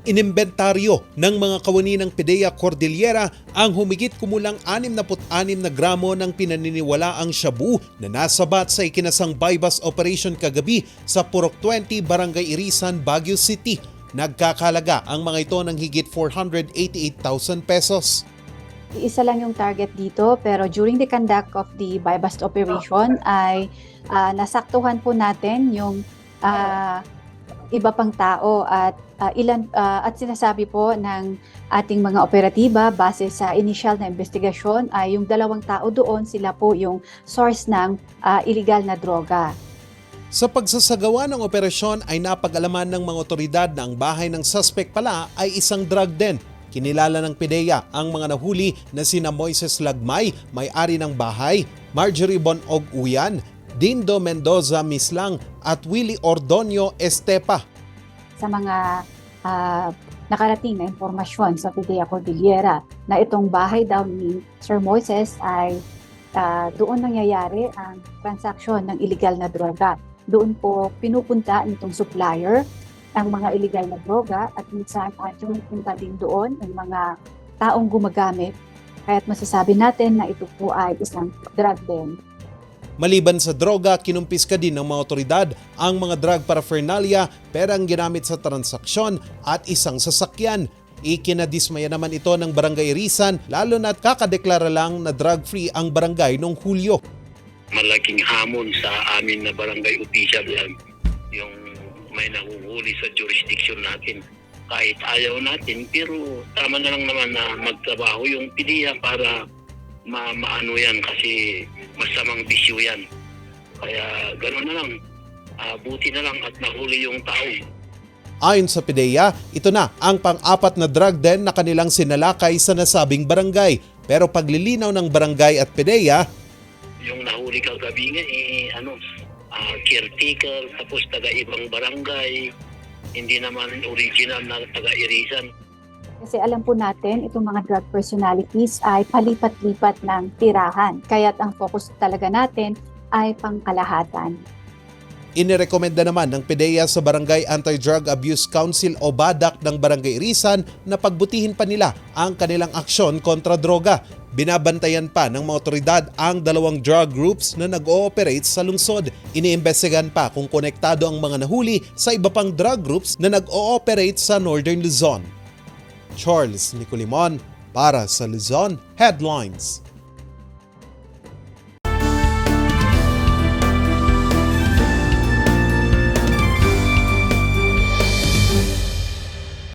Inimbentaryo ng mga kawani ng PDEA Cordillera ang humigit kumulang 66 na gramo ng pinaniniwalaang shabu na nasabat sa ikinasang bypass operation kagabi sa Purok 20, Barangay Irisan, Baguio City. Nagkakalaga ang mga ito ng higit 488,000 pesos. Isa lang yung target dito, pero during the conduct of the buy-bust operation ay nasaktuhan po natin yung iba pang tao at sinasabi po ng ating mga operatiba base sa initial na investigasyon ay yung 2 tao doon, sila po yung source ng illegal na droga. Sa pagsasagawa ng operasyon ay napag-alaman ng mga otoridad na ang bahay ng suspect pala ay isang drug den. Kinilala ng PDEA ang mga nahuli na sina Moises Lagmay, may-ari ng bahay, Marjorie Bonog Uyan, Dindo Mendoza Mislang at Willie Ordonio Estepa. Sa mga nakarating na impormasyon sa PDEA Cordillera na itong bahay daw ni Sir Moises ay doon nangyayari ang transaksyon ng illegal na droga. Doon po pinupunta nitong supplier ang mga illegal na droga at minsan punta din doon ang mga taong gumagamit. Kaya't masasabi natin na ito po ay isang drug den. Maliban sa droga, kinumpiska din ng mga otoridad ang mga drug paraphernalia, perang ginamit sa transaksyon at isang sasakyan. Ikinadismaya naman ito ng Barangay Irisan lalo na't kakadeklara lang na drug-free ang barangay noong Hulyo. Malaking hamon sa amin na barangay official yan, yung may nahuhuli sa jurisdiction natin. Kahit ayaw natin, pero tama na lang naman na magtrabaho yung PDEA para maano yan kasi masamang bisyo yan. Kaya gano'n na lang, buti na lang at nahuli yung tao. Ayon sa PDEA, ito na ang pang-apat na drug den na kanilang sinalakay sa nasabing barangay. Pero paglilinaw ng barangay at PDEA, yung nahuli kagabi nga caretaker, tapos taga-ibang barangay, hindi naman original na taga-Irisan. Kasi alam po natin, itong mga drug personalities ay palipat-lipat ng tirahan. Kaya't ang focus talaga natin ay pangkalahatan. inirekomenda naman ng PDEA sa Barangay Anti-Drug Abuse Council o BADAC ng Barangay Irisan na pagbutihin pa nila ang kanilang aksyon kontra droga. Binabantayan pa ng mga otoridad ang 2 drug groups na nag-ooperate sa lungsod. Iniimbestigahan pa kung konektado ang mga nahuli sa iba pang drug groups na nag-ooperate sa Northern Luzon. Charles Nicolimon para sa Luzon Headlines.